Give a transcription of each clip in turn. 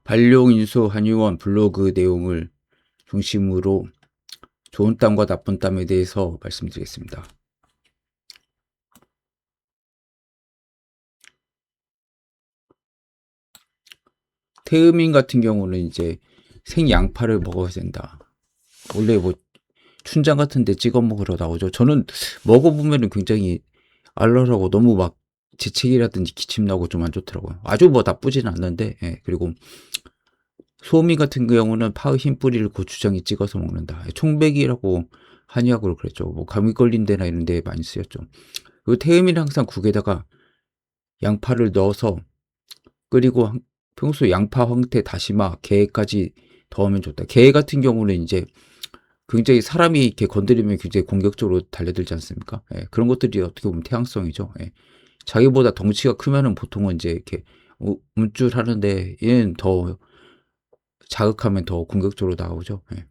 발룡인수 한의원 블로그 내용을 중심으로 좋은 땀과 나쁜 땀에 대해서 말씀드리겠습니다. 태음인 같은 경우는 이제 생양파를 먹어야 된다. 원래 뭐 춘장 같은 데 찍어 먹으러 나오죠. 저는 먹어보면 굉장히 알랄하고 너무 막 재채기라든지 기침 나고 좀 안 좋더라고요. 아주 뭐 나쁘진 않는데, 예. 그리고 소미 같은 경우는 파 흰 뿌리를 고추장에 찍어서 먹는다. 총백이라고 한의학으로 그랬죠. 뭐 감기 걸린 데나 이런 데에 많이 쓰였죠. 그리고 태음이는 항상 국에다가 양파를 넣어서 끓이고 평소 양파, 황태, 다시마, 게까지 넣으면 좋다. 게 같은 경우는 이제 굉장히 사람이 이렇게 건드리면 굉장히 공격적으로 달려들지 않습니까? 예, 그런 것들이 어떻게 보면 태양성이죠. 예. 자기보다 덩치가 크면은 보통은 이제 이렇게 움찔하는데 얘는 더 자극하면 더 공격적으로 나오죠. 예.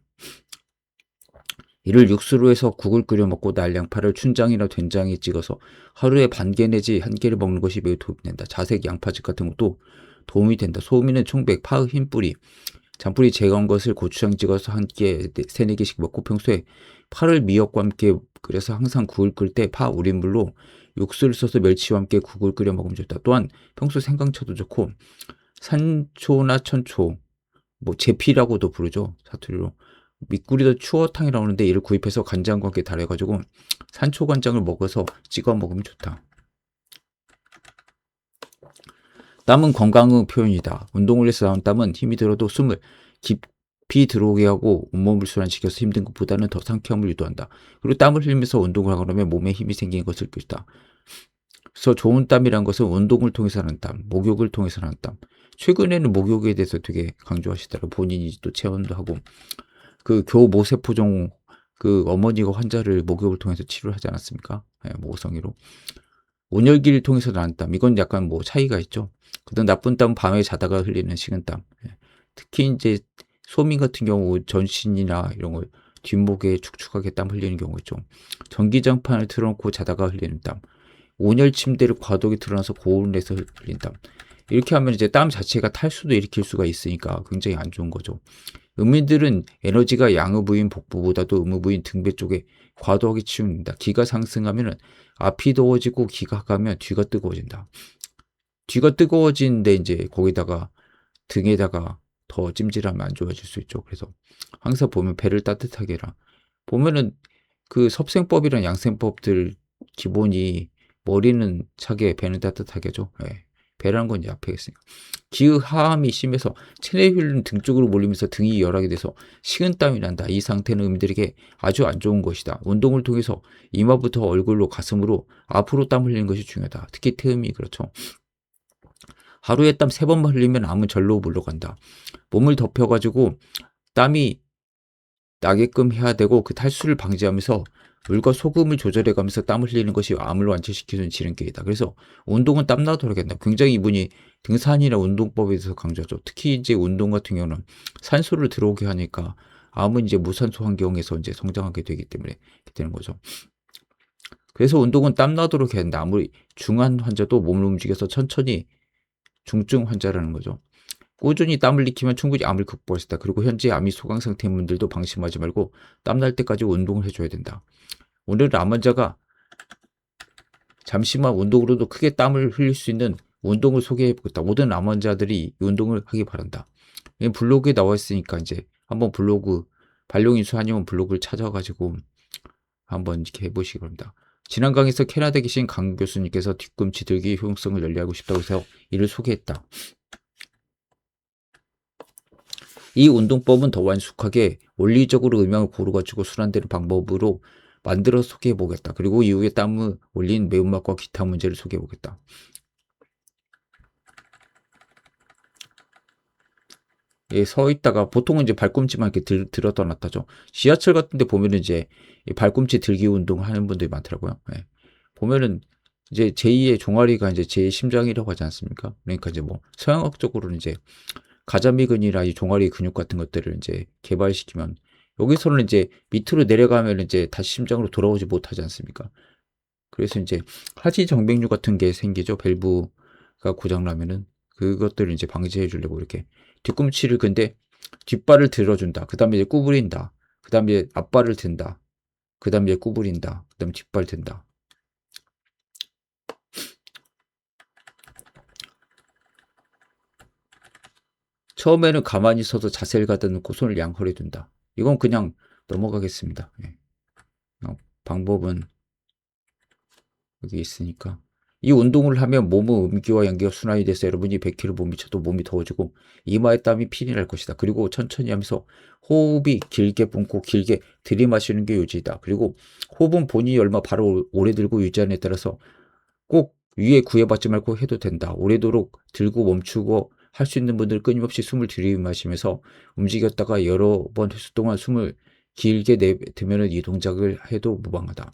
이를 육수로 해서 국을 끓여 먹고 날양파를 춘장이나 된장에 찍어서 하루에 반 개 내지 한 개를 먹는 것이 매우 도움이 된다. 자색 양파즙 같은 것도 도움이 된다. 소미는 총백, 파의 흰 뿌리, 잔뿌리 제거한 것을 고추장 찍어서 한 개, 세네 개씩 먹고 평소에 파를 미역과 함께 끓여서 항상 국을 끓일 때 파 우린 물로 육수를 써서 멸치와 함께 국을 끓여 먹으면 좋다. 또한 평소 생강차도 좋고 산초나 천초, 뭐 제피라고도 부르죠. 사투리로. 밑구리도 추어탕이라고 하는데 이를 구입해서 간장과 함께 달여가지고 산초간장을 먹어서 찍어 먹으면 좋다. 땀은 건강의 표현이다. 운동을 해서 나온 땀은 힘이 들어도 숨을 깊이 들어오게 하고 온몸을 순환시켜서 힘든 것보다는 더 상쾌함을 유도한다. 그리고 땀을 흘리면서 운동을 하고 나면 몸에 힘이 생기는 것을 것이다. 그래서 좋은 땀이란 것은 운동을 통해서 나는 땀, 목욕을 통해서 나는 땀. 최근에는 목욕에 대해서 되게 강조하시더라고요. 본인이 또 체험도 하고. 그 교모세포종 그 어머니가 환자를 목욕을 통해서 치료를 하지 않았습니까? 예, 모성이로. 온열기를 통해서 나는 땀. 이건 약간 뭐 차이가 있죠. 그다음 나쁜 땀은 밤에 자다가 흘리는 식은땀. 예. 특히 이제 소민 같은 경우 전신이나 이런 거 뒷목에 축축하게 땀 흘리는 경우가 있죠. 전기장판을 틀어놓고 자다가 흘리는 땀. 온열 침대를 과도하게 틀어놔서 고온을 내서 흘린 땀. 이렇게 하면 이제 땀 자체가 탈수도 일으킬 수가 있으니까 굉장히 안 좋은 거죠. 음인들은 에너지가 양의 부인 복부보다도 음의 부인 등배 쪽에 과도하게 치운다. 기가 상승하면 앞이 더워지고 기가 가면 뒤가 뜨거워진다. 뒤가 뜨거워지는데 이제 거기다가 등에다가 더 찜질하면 안 좋아질 수 있죠. 그래서 항상 보면 배를 따뜻하게 해라. 보면은 그 섭생법이랑 양생법들 기본이 머리는 차게 배는 따뜻하게 해줘. 예. 배라는 건 이제 앞에 있으니까. 기의 하함이 심해서 체내혈은 등 쪽으로 몰리면서 등이 열하게 돼서 식은땀이 난다. 이 상태는 음들에게 아주 안 좋은 것이다. 운동을 통해서 이마부터 얼굴로 가슴으로 앞으로 땀 흘리는 것이 중요하다. 특히 태음이 그렇죠. 하루에 땀 3번만 흘리면 암은 절로 물러간다. 몸을 덮여가지고 땀이 나게끔 해야 되고 그 탈수를 방지하면서 물과 소금을 조절해가면서 땀을 흘리는 것이 암을 완치시키는 지름길이다. 그래서 운동은 땀나도록 한다. 굉장히 이분이 등산이나 운동법에 대해서 강조하죠. 특히 이제 운동 같은 경우는 산소를 들어오게 하니까 암은 이제 무산소 환경에서 이제 성장하게 되기 때문에 이렇게 되는 거죠. 그래서 운동은 땀나도록 해야 한다. 아무리 중한 환자도 몸을 움직여서 천천히 중증 환자라는 거죠. 꾸준히 땀을 익히면 충분히 암을 극복할 수 있다. 그리고 현재 암이 소강 상태인 분들도 방심하지 말고 땀날 때까지 운동을 해줘야 된다. 오늘은 암 환자가 잠시만 운동으로도 크게 땀을 흘릴 수 있는 운동을 소개해보겠다. 모든 암 환자들이 이 운동을 하기 바란다. 블로그에 나와 있으니까 이제 한번 블로그 발룡인수 한의원 블로그를 찾아가지고 한번 이렇게 해보시기 바랍니다. 지난 강의에서 캐나다에 계신 강 교수님께서 뒤꿈치 들기 효용성을 열리하고 싶다고 해서 이를 소개했다. 이 운동법은 더 완숙하게 원리적으로 음양을 고루가지고 순환되는 방법으로 만들어 소개해보겠다. 그리고 이후에 땀을 올린 매운맛과 기타 문제를 소개해보겠다. 예, 서 있다가 보통은 이제 발꿈치만 이렇게 들었다 놨다죠. 지하철 같은 데 보면은 이제 발꿈치 들기 운동 하는 분들이 많더라고요. 예. 보면은 이제 제2의 종아리가 이제 제2의 심장이라고 하지 않습니까? 그러니까 이제 뭐 서양학적으로는 이제 가자미근이나 이 종아리 근육 같은 것들을 이제 개발시키면 여기서는 이제 밑으로 내려가면 이제 다시 심장으로 돌아오지 못하지 않습니까? 그래서 이제 하지정맥류 같은 게 생기죠. 밸브가 고장나면은 그것들을 이제 방지해 주려고 이렇게 뒤꿈치를 근데 뒷발을 들어준다. 그 다음에 이제 구부린다. 그 다음에 이제 앞발을 든다. 그 다음에 이제 구부린다. 그 다음에 뒷발 든다. 처음에는 가만히 서서 자세를 가다놓고 손을 양허리에 둔다. 이건 그냥 넘어가겠습니다. 예. 방법은 여기 있으니까. 이 운동을 하면 몸의 음기와 양기가 순환이 돼서 여러분이 100kg 몸이 쳐도 몸이 더워지고 이마에 땀이 핀이 날 것이다. 그리고 천천히 하면서 호흡이 길게 뿜고 길게 들이마시는 게 요지다. 그리고 호흡은 본인이 얼마 바로 오래 들고 유지하느냐에 따라서 꼭 위에 구애받지 말고 해도 된다. 오래도록 들고 멈추고 할 수 있는 분들 끊임없이 숨을 들이마시면서 움직였다가 여러 번 횟수 동안 숨을 길게 내뱉으면 이 동작을 해도 무방하다.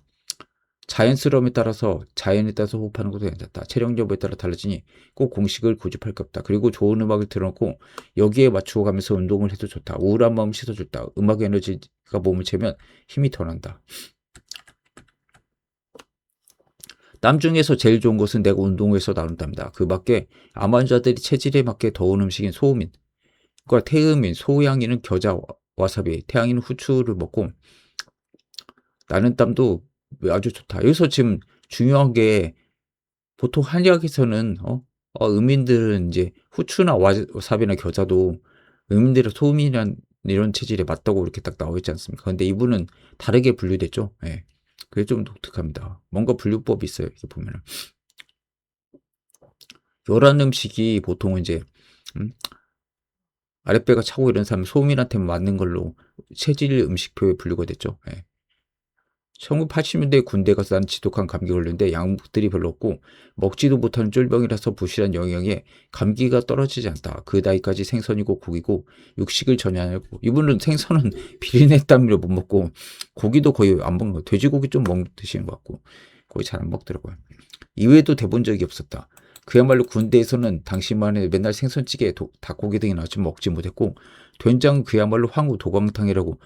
자연스러움에 따라서 자연에 따라서 호흡하는 것도 괜찮다. 체력 여부에 따라 달라지니 꼭 공식을 고집할 게 없다. 그리고 좋은 음악을 들어놓고 여기에 맞추어 가면서 운동을 해도 좋다. 우울한 마음 씻어줬다. 음악 에너지가 몸을 채면 힘이 더 난다. 땀 중에서 제일 좋은 것은 내가 운동에서 나온 땀이다. 그 밖에 암 환자들이 체질에 맞게 더운 음식인 소음인, 그러니까 태음인, 소양이는 겨자, 와사비, 태양이는 후추를 먹고 나는 땀도 아주 좋다. 여기서 지금 중요한 게 보통 한의학에서는 음인들은 이제 후추나 와사비나 겨자도 음인들의 소음이란 이런 체질에 맞다고 이렇게 딱 나와 있지 않습니까? 근데 이분은 다르게 분류됐죠. 예. 그게 좀 독특합니다. 뭔가 분류법이 있어요. 이렇게 보면은. 요런 음식이 보통은 이제 아랫배가 차고 이런 사람은 소음인한테 맞는 걸로 체질 음식표에 분류가 됐죠. 예. 1980년대 군대 가서 난 지독한 감기 걸렸는데 약들이 별로 없고 먹지도 못하는 쫄병이라서 부실한 영양에 감기가 떨어지지 않다. 그 나이까지 생선이고 고기고 육식을 전혀 안 하고, 이분은 생선은 비린내 때문에 못 먹고 고기도 거의 안 먹는 거, 돼지고기 좀 드시는 것 같고 거의 잘 안 먹더라고요. 이외에도 대본 적이 없었다. 그야말로 군대에서는 당시만에 맨날 생선찌개, 닭고기 등이 나왔지만 먹지 못했고 된장은 그야말로 황후 도광탕이라고,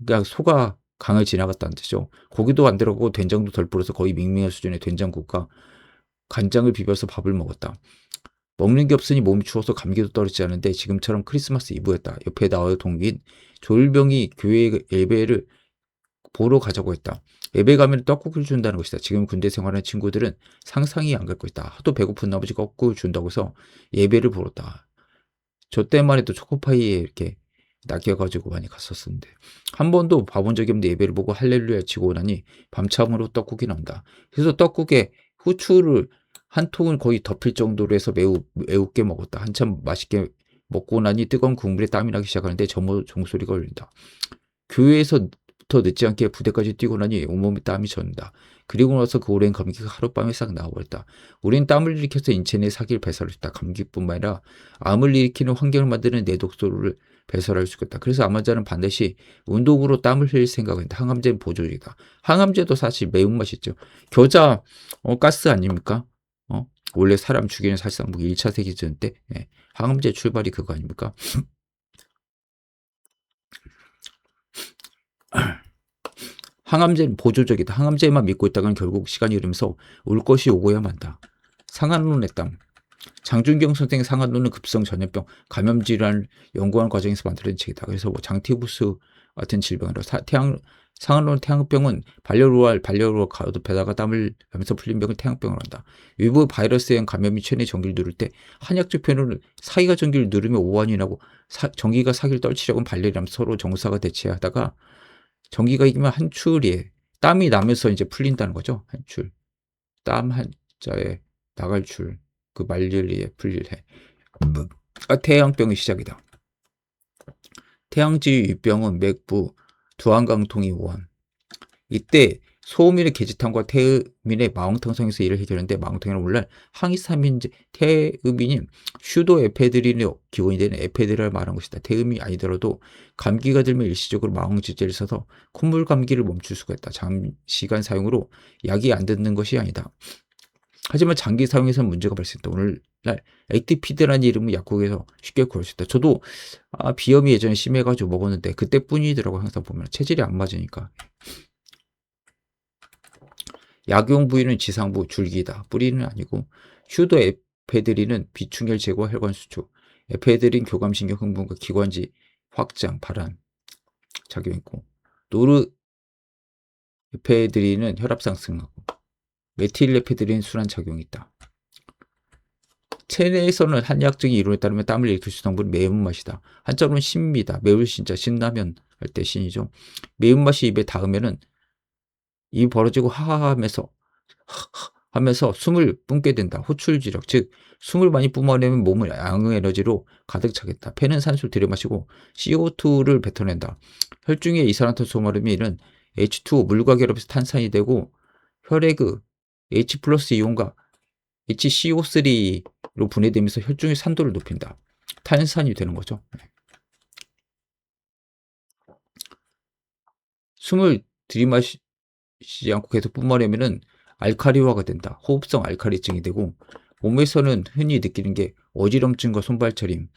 그러니까 소가 강을 지나갔다는 뜻이죠. 고기도 안 들어가고 된장도 덜 불어서 거의 밍밍한 수준의 된장국과 간장을 비벼서 밥을 먹었다. 먹는 게 없으니 몸이 추워서 감기도 떨어지지 않은데 지금처럼 크리스마스 이브였다. 옆에 나와 동기인 조일병이 교회 예배를 보러 가자고 했다. 예배 가면 떡국을 준다는 것이다. 지금 군대 생활하는 친구들은 상상이 안 갈 것이다. 하도 배고픈 나머지 떡국을 준다고 해서 예배를 보러 왔다. 저 때만 해도 초코파이에 이렇게 낚여가지고 많이 갔었는데 한 번도 봐본 적이 없는데 예배를 보고 할렐루야 치고 나니 밤참으로 떡국이 나온다. 그래서 떡국에 후추를 한 통을 거의 덮일 정도로 해서 매우게 먹었다. 한참 맛있게 먹고 나니 뜨거운 국물에 땀이 나기 시작하는데 종소리가 울린다. 교회에서부터 늦지 않게 부대까지 뛰고 나니 온몸에 땀이 젖는다. 그리고 나서 그 오랜 감기가 하룻밤에 싹 나와버렸다. 우린 땀을 일으켜서 인체 내 사기를 배설할 수 있다. 감기뿐만 아니라 암을 일으키는 환경을 만드는 내독소를 배설할 수 있다. 그래서 암 환자는 반드시 운동으로 땀을 흘릴 생각을 한다. 항암제는 보조적이다. 항암제도 사실 매운맛이 있죠. 겨자 가스 아닙니까? 원래 사람 죽이는 사실상 뭐 1차 세계대전 때 항암제 출발이 그거 아닙니까? 항암제는 보조적이다. 항암제만 믿고 있다가는 결국 시간이 흐르면서 올 것이 오고야 만다. 상한론의 땀. 장준경 선생의 상한론은 급성 전염병 감염 질환을 연구하는 과정에서 만들어진 책이다. 그래서 뭐 장티푸스 같은 질병이라 상한론 태양병은 발열로알 가두배다가 땀을 하면서 풀린 병을 태양병을 한다. 외부 바이러스형 감염이 체내 전기를 누를 때 한약적 표현으로 사기가 전기를 누르면 오한이 나고 전기가 사기를 떨치려고 하면 발열이라면 서로 정사가 대치하다가 전기가 이기면 한출이에 땀이 나면서 이제 풀린다는 거죠. 한출. 땀 한자에 나갈 줄. 그 말릴리에 풀릴해. 태양병의 시작이다. 태양지 유병은 맥부, 두한강통이 오한. 이때 소음인의 계지탕과 태음인의 마왕탕성에서 일을 해결하는데 마왕탕에는 오늘날 항히스타민제 태음인인 슈도에페드린의 기본이 되는 에페드린을 말한 것이다. 태음이 아니더라도 감기가 들면 일시적으로 마왕지제를 써서 콧물 감기를 멈출 수가 있다. 장시간 사용으로 약이 안 듣는 것이 아니다. 하지만 장기 사용에서는 문제가 발생했다. 오늘날 에티피드라는 이름은 약국에서 쉽게 구할 수 있다. 저도 비염이 예전에 심해가지고 먹었는데 그때뿐이더라고. 항상 보면 체질이 안 맞으니까. 약용 부위는 지상부, 줄기다. 뿌리는 아니고 에페드린은 비충혈 제거, 혈관 수축. 에페드린 교감신경 흥분과 기관지 확장, 발한 작용했고, 노르에페드린은 혈압 상승하고, 메틸에페드린 순환 작용이 있다. 체내에서는 한의학적인 이론에 따르면 땀을 일으킬 수 성분은 매운맛이다. 한자로는 신입니다. 매울 신자, 신라면 할 때 신이죠. 매운맛이 입에 닿으면은 입이 벌어지고 하하하면서 숨을 뿜게 된다. 호출지력, 즉 숨을 많이 뿜어내면 몸을 양의 에너지로 가득 차겠다. 폐는 산소를 들여마시고 CO2를 뱉어낸다. 혈중에 이산화탄소 마름이 이는 H2O 물과 결합해서 탄산이 되고 혈액의 H 플러스 이온과 HCO3로 분해되면서 혈중의 산도를 높인다. 탄산이 되는 거죠. 숨을 들이마시지 않고 계속 뿜어내면은 알카리화가 된다. 호흡성 알카리증이 되고, 몸에서는 흔히 느끼는 게 어지럼증과 손발 저림,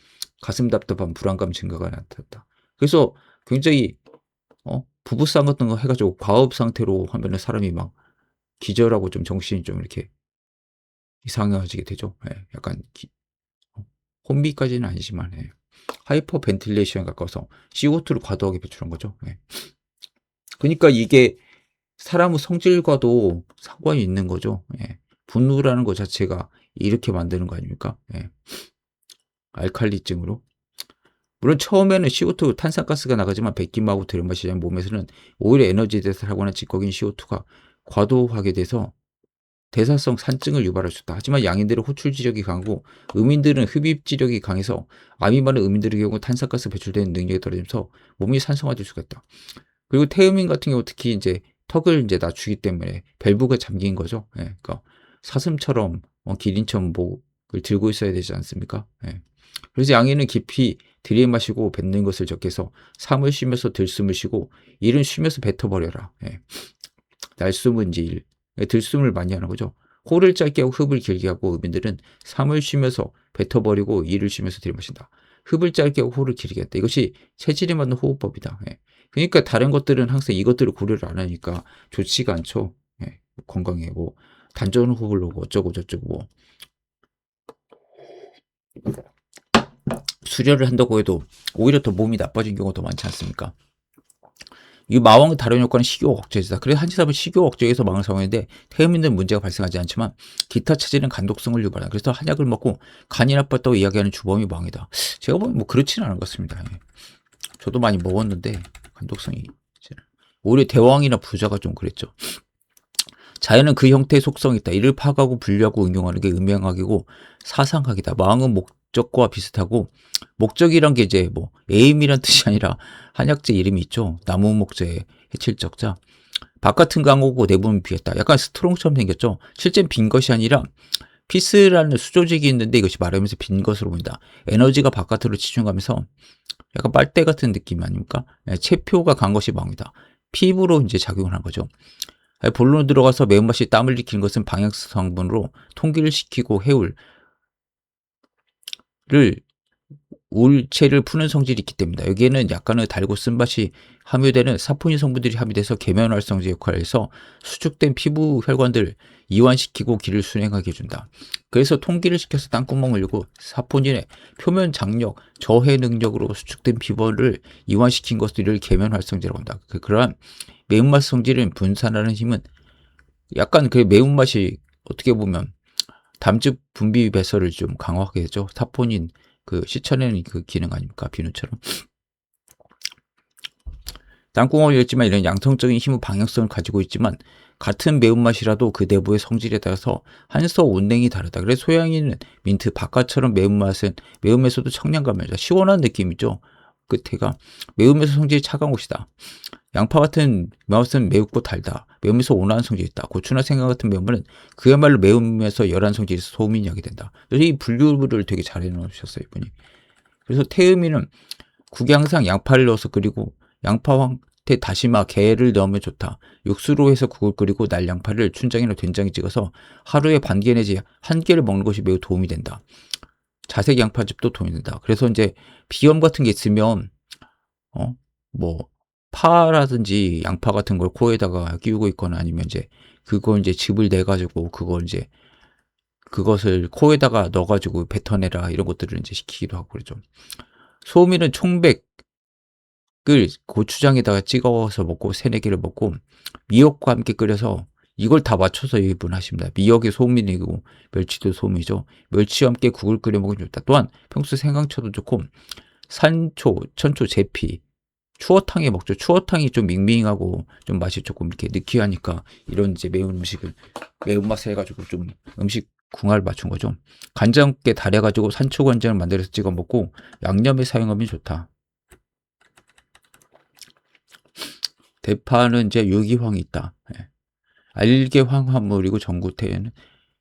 가슴 답답함, 불안감 증가가 나타났다. 그래서 굉장히 부부싸움 같은 거 해가지고 과업 상태로 하면은 사람이 막 기절하고 좀 정신이 좀 이렇게 이상해지게 되죠. 예, 약간 혼미까지는 아니지만 하이퍼 벤틸레이션에 가까워서 CO2를 과도하게 배출한 거죠. 그러니까 이게 사람의 성질과도 상관이 있는 거죠. 분노라는 것 자체가 이렇게 만드는 거 아닙니까? 알칼리증으로. 물론 처음에는 CO2 탄산가스가 나가지만 백기마하고 들이마시지 않으면 몸에서는 오히려 에너지 대사를 하거나 직거긴 CO2가 과도하게 돼서 대사성 산증을 유발할 수 있다. 하지만 양인들은 호출지력이 강하고 음인들은 흡입지력이 강해서 암이 많은 음인들의 경우 탄산가스 배출되는 능력이 떨어지면서 몸이 산성화될 수가 있다. 그리고 태음인 같은 경우 특히 이제 턱을 이제 낮추기 때문에 밸브가 잠긴 거죠. 그러니까 사슴처럼 기린처럼 목을 들고 있어야 되지 않습니까? 그래서 양인은 깊이 들이마시고 뱉는 것을 적게 해서 삼을 쉬면서 들숨을 쉬고 일은 쉬면서 뱉어버려라. 날숨은 이제 일. 들숨을 많이 하는 거죠. 호를 짧게 하고 흡을 길게 하고 음인들은 삼을 쉬면서 뱉어버리고 이를 쉬면서 들이마신다. 흡을 짧게 하고 호를 길게 한다. 이것이 체질에 맞는 호흡법이다. 그러니까 다른 것들은 항상 이것들을 고려를 안 하니까 좋지가 않죠. 건강에 뭐 단전 호흡을 놓고 어쩌고 저쩌고 뭐 수련을 한다고 해도 오히려 더 몸이 나빠진 경우가 더 많지 않습니까? 이 마왕의 다른 효과는 식욕 억제제다. 그래서 한의사는 식욕 억제에서 마왕을 사용했는데 태음인들은 문제가 발생하지 않지만 기타 체질은 간독성을 유발한다. 그래서 한약을 먹고 간이 나빴다고 이야기하는 주범이 마왕이다. 제가 보면 뭐 그렇지는 않은 것 같습니다. 저도 많이 먹었는데 간독성이 오히려 대왕이나 부자가 좀 그랬죠. 자연은 그 형태의 속성이 있다. 이를 파악하고 분류하고 응용하는 게 음양학이고 사상학이다. 마왕은 목적과 비슷하고 목적이란 게 이제 뭐 에임이란 뜻이 아니라 한약재 이름이 있죠. 나무 목재의 해칠적자. 바깥은 강하고 내부는 비었다. 약간 스트롱처럼 생겼죠. 실제는 빈 것이 아니라 피스라는 수조직이 있는데 이것이 말하면서 빈 것으로 보인다. 에너지가 바깥으로 치중하면서 약간 빨대 같은 느낌 아닙니까? 체표가 간 것이 마왕이다. 피부로 이제 작용을 한 거죠. 본론으로 들어가서 매운맛이 땀을 일으키는 것은 방향성 성분으로 통기를 시키고 해울을 울체를 푸는 성질이 있기 때문이다. 여기에는 약간의 달고 쓴맛이 함유되는 사포닌 성분들이 함유돼서 계면활성제 역할을 해서 수축된 피부 혈관들을 이완시키고 기를 순행하게 해준다. 그래서 통기를 시켜서 땅구멍을 열고 사포닌의 표면 장력, 저해 능력으로 수축된 피부를 이완시킨 것들을 계면활성제라고 한다. 그러한 매운맛 성질은 분산하는 힘은 약간 그 매운맛이 어떻게 보면 담즙 분비 배설을 좀 강화하게 되죠. 사포닌 그 씻어내는 그 기능 아닙니까? 비누처럼. 땅구멍을 열지만 이런 양성적인 힘의 방향성을 가지고 있지만 같은 매운맛이라도 그 내부의 성질에 따라서 한서 온냉이 다르다. 그래서 소양이는 민트, 바깥처럼 매운맛에서도 청량감이다. 시원한 느낌이죠. 끝에가 매운맛의 성질이 차가운 것이다. 양파 같은 매운맛은 매우고 달다. 매운맛에서 온화한 성질이 있다. 고추나 생강 같은 매운맛은 그야말로 매운맛에서 열한 성질이 있어 소민이 하게 된다. 그래서 이 분류를 되게 잘 해놓으셨어요, 이분이. 그래서 태음이는 국에 항상 양파를 넣어서 끓이고 양파 황태, 다시마, 게를 넣으면 좋다. 육수로 해서 국을 끓이고 날 양파를 춘장이나 된장에 찍어서 하루에 반 개 내지 한 개를 먹는 것이 매우 도움이 된다. 자색 양파즙도 도움이 된다. 그래서 이제 비염 같은 게 있으면 뭐 파라든지 양파 같은 걸 코에다가 끼우고 있거나 아니면 이제 그거 이제 즙을 내 가지고 그걸 이제 그것을 코에다가 넣어가지고 뱉어내라 이런 것들을 이제 시키기도 하고 그러죠. 소음이는 총백을 고추장에다가 찍어서 먹고 세네 개를 먹고 미역과 함께 끓여서 이걸 다 맞춰서 유분하십니다. 미역이 소음이고 멸치도 소음이죠. 멸치와 함께 국을 끓여 먹으면 좋다. 또한 평소 생강차도 좋고 산초, 천초, 제피, 추어탕에 먹죠. 추어탕이 좀 밍밍하고 좀 맛이 조금 이렇게 느끼하니까 이런 이제 매운 음식을 매운맛을 해가지고 좀 음식 궁합을 맞춘 거죠. 간장깨 달여가지고 산초 간장을 만들어서 찍어 먹고 양념에 사용하면 좋다. 대파는 이제 유기황이 있다. 예. 알게 황화물이고 전구태는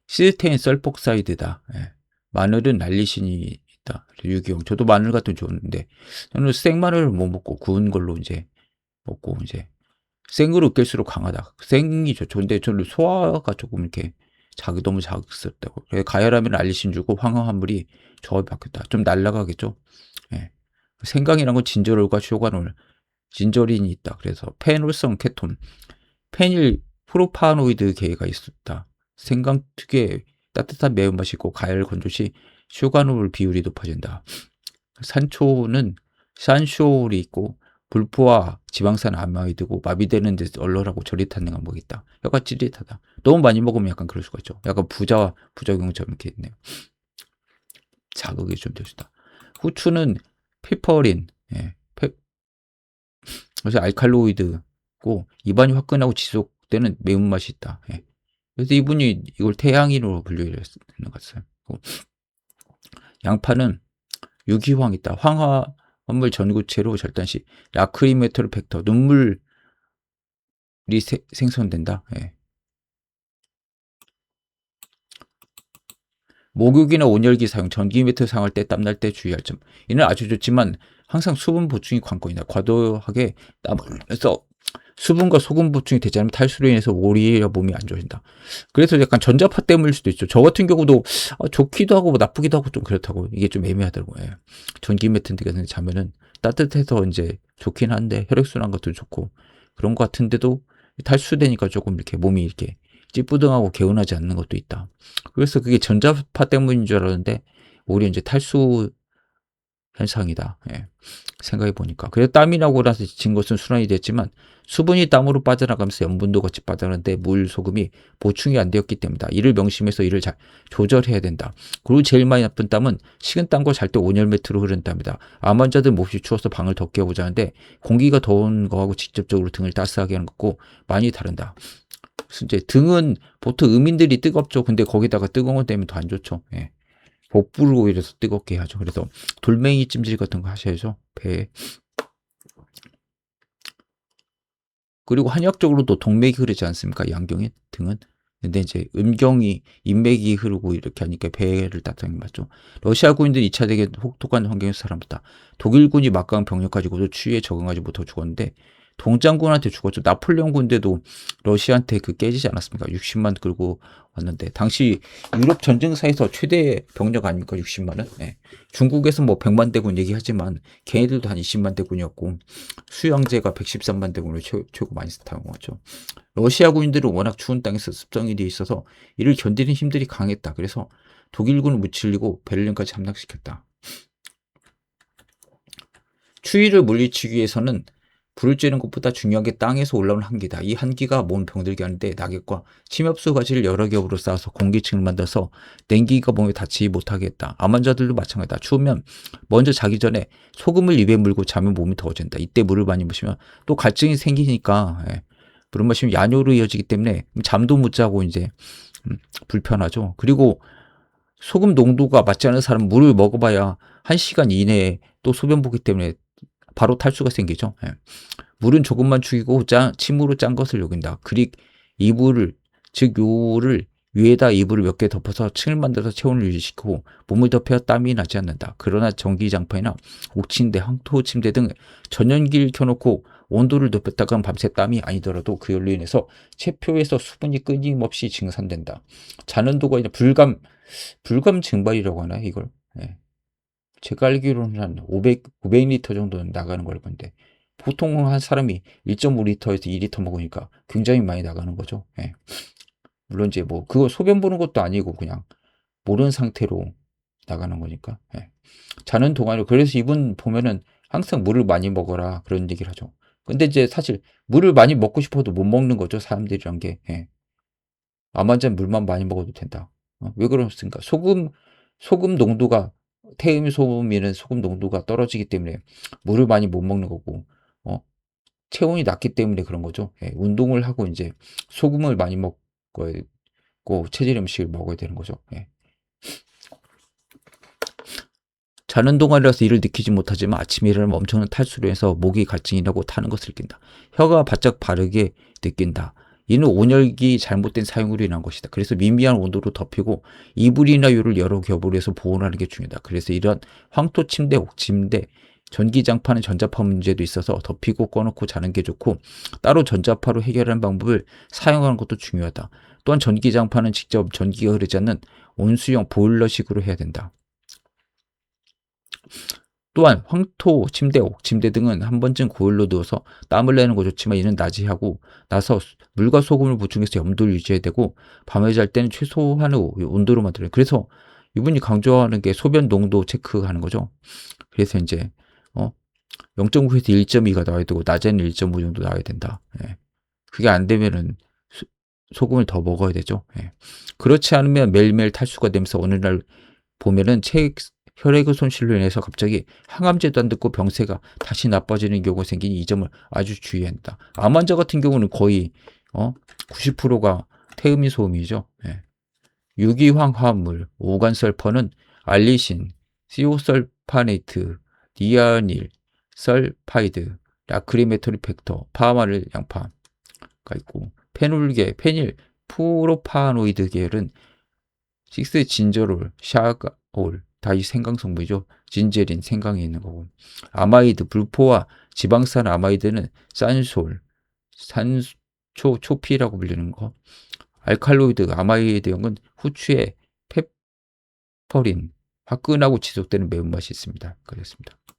시스테인 설폭사이드다. 예. 마늘은 알리신이 있다. 유기황. 저도 마늘 같은 거 좋은데 저는 생마늘을 못 먹고 구운 걸로 이제 먹고 이제 생으로 으깰수록 강하다. 생이 좋죠. 근데 저는 소화가 조금 이렇게 너무 자극스럽다고. 그래서 가열하면 알리신 주고 황화화물이 저하게 바뀌었다. 좀 날라가겠죠. 예. 생강이란 건 진저롤과 쇼가놀, 진저린이 있다. 그래서 페놀성 케톤, 페닐 프로파노이드 계가 있었다. 생강 특유의 따뜻한 매운맛이 있고 가열 건조 시 쇼가놀 비율이 높아진다. 산초는 산쇼올이 있고 불포화 지방산 아마이드고 마비되는 데 얼얼하고 저릿한 감각이 있다. 약간 찌릿하다. 너무 많이 먹으면 약간 그럴 수가 있죠. 약간 부작용처럼 이렇게 있네요. 자극이 좀 될 수다. 후추는 피퍼린, 예, 그래서 알칼로이드고 입안이 화끈하고 지속되는 매운맛이 있다. 예. 그래서 이분이 이걸 태양인으로 분류를 했는 것 같아요. 양파는 유기황 있다. 황화합물 전구체로 절단 시 라크리메토르 팩터 눈물이 생성된다. 예. 목욕이나 온열기 사용, 전기 매트 사용할 때 땀날 때 주의할 점. 이는 아주 좋지만 항상 수분 보충이 관건이다. 과도하게 땀을 흘려서 수분과 소금 보충이 되지 않으면 탈수로 인해서 오히려 몸이 안 좋아진다. 그래서 약간 전자파 때문일 수도 있죠. 저 같은 경우도 좋기도 하고 뭐 나쁘기도 하고 좀 그렇다고 이게 좀 애매하더라고요. 예. 전기 매트 같은 데 자면은 따뜻해서 이제 좋긴 한데 혈액순환 것도 좋고 그런 것 같은데도 탈수되니까 조금 이렇게 몸이 이렇게 찌뿌둥하고 개운하지 않는 것도 있다. 그래서 그게 전자파 때문인 줄 알았는데 오히려 이제 탈수 현상이다. 예. 생각해 보니까. 그래서 땀이 나고 나서 지친 것은 순환이 됐지만 수분이 땀으로 빠져나가면서 염분도 같이 빠져나가는데 물, 소금이 보충이 안 되었기 때문이다. 이를 명심해서 이를 잘 조절해야 된다. 그리고 제일 많이 나쁜 땀은 식은 땀과 잘 때 온열 매트로 흐르는 땀이다. 암 환자들 몹시 추워서 방을 덥게 해보자는데 공기가 더운 거하고 직접적으로 등을 따스하게 하는 것고 많이 다른다. 이제 등은 보통 음인들이 뜨겁죠. 근데 거기다가 뜨거운 것 때문에 더 안 좋죠. 예. 복부를 오히려 더 뜨겁게 하죠. 그래서 돌멩이 찜질 같은 거 하셔야죠. 배에. 그리고 한의학적으로도 동맥이 흐르지 않습니까? 양경의 등은. 근데 이제 음경이 인맥이 흐르고 이렇게 하니까 배를 따뜻하게 맞죠. 러시아군인들이 2차 대전 혹독한 환경에서 살아남았다. 독일군이 막강 병력 가지고도 추위에 적응하지 못하고 죽었는데 동장군한테 죽었죠. 나폴레옹 군대도 러시아한테 깨지지 않았습니까? 60만 끌고 왔는데 당시 유럽 전쟁사에서 최대 병력 아닙니까? 60만은. 예. 중국에서 뭐 100만 대군 얘기하지만 걔네들도 한 20만 대군이었고 수양제가 113만 대군으로 최고 많이 사용했죠. 러시아 군인들은 워낙 추운 땅에서 습성이 돼 있어서 이를 견디는 힘들이 강했다. 그래서 독일군을 무찔리고 베를린까지 함락시켰다. 추위를 물리치기 위해서는 불을 쬐는 것보다 중요한 게 땅에서 올라오는 한기다. 이 한기가 몸을 병들게 하는데 낙엽과 침엽수 가지를 여러 겹으로 쌓아서 공기층을 만들어서 냉기가 몸에 닿지 못하게 했다. 암 환자들도 마찬가지다. 추우면 먼저 자기 전에 소금을 입에 물고 자면 몸이 더워진다. 이때 물을 많이 마시면 또 갈증이 생기니까 물을 마시면 야뇨로 이어지기 때문에 잠도 못 자고 이제 불편하죠. 그리고 소금 농도가 맞지 않은 사람은 물을 먹어봐야 1시간 이내에 또 소변 보기 때문에 바로 탈수가 생기죠. 예. 물은 조금만 죽이고 침으로 짠 것을 녹인다. 그릭 이불을 즉 요를 위에다 이불을 몇 개 덮어서 층을 만들어서 체온을 유지시키고 몸을 덮여 땀이 나지 않는다. 그러나 전기장판이나 옥침대, 황토침대 등 전연기를 켜놓고 온도를 높였다가 밤새 땀이 아니더라도 그 열로 인해서 체표에서 수분이 끊임없이 증산된다. 자는도가 불감 증발이라고 하나 이걸. 예. 제가 알기로는 한 500리터 정도는 나가는 걸 건데 보통 한 사람이 1.5리터에서 2리터 먹으니까 굉장히 많이 나가는 거죠. 예. 물론 이제 뭐 그거 소변 보는 것도 아니고 그냥 모르는 상태로 나가는 거니까. 예. 자는 동안에 그래서 이분 보면은 항상 물을 많이 먹어라 그런 얘기를 하죠. 근데 이제 사실 물을 많이 먹고 싶어도 못 먹는 거죠, 사람들이란 게. 예. "암 환자는 물만 많이 먹어도 된다." 왜 그렇습니까? 소금 농도가 태음이 소음에는 소금 농도가 떨어지기 때문에 물을 많이 못 먹는 거고 어 체온이 낮기 때문에 그런 거죠. 예. 운동을 하고 인제 소금을 많이 먹어야 고 체질 음식을 먹어야 되는 거죠. 예. 자는 동안이라서 이를 느끼지 못하지만 아침에 일어나면 엄청난 탈수로 해서 목이 갈증이라고 타는 것을 느낀다. 혀가 바짝 바르게 느낀다. 이는 온열기 잘못된 사용으로 인한 것이다. 그래서 미미한 온도로 덮이고 이불이나 요를 여러 겹으로 해서 보온하는 게 중요하다. 그래서 이런 황토 침대, 옥침대, 전기장판은 전자파 문제도 있어서 덮이고 꺼놓고 자는 게 좋고 따로 전자파로 해결하는 방법을 사용하는 것도 중요하다. 또한 전기장판은 직접 전기가 흐르지 않는 온수용 보일러식으로 해야 된다. 또한 황토 침대, 옥침대 등은 한 번쯤 고열로 넣어서 땀을 내는 거 좋지만 이는 낮에 하고 나서 물과 소금을 보충해서 염도를 유지해야 되고 밤에 잘 때는 최소한의 온도로 만들어요. 그래서 이분이 강조하는 게 소변 농도 체크하는 거죠. 그래서 이제 0.9에서 1.2가 나와야 되고 낮에는 1.5 정도 나와야 된다. 예. 그게 안 되면은 소금을 더 먹어야 되죠. 예. 그렇지 않으면 매일매일 탈수가 되면서 어느 날 보면은 혈액의 손실로 인해서 갑자기 항암제도 안 듣고 병세가 다시 나빠지는 경우가 생기니 이 점을 아주 주의해야 한다. 암 환자 같은 경우는 거의 90%가 태음이 소음이죠. 예. 유기황 화합물, 오간설퍼는 알리신, 시오설파네이트, 디아닐, 설파이드, 라크리메토리 팩터, 파마를 양파가 있고 페놀계, 페닐, 프로파노이드 계열은 6 진저롤, 샤가올 다 이 생강 성분이죠. 진제린 생강에 있는 거고 아마이드, 불포화, 지방산 아마이드는 산솔, 산초초피라고 불리는 거 알칼로이드, 아마이드형은 후추에 페퍼린, 화끈하고 지속되는 매운맛이 있습니다. 그렇습니다.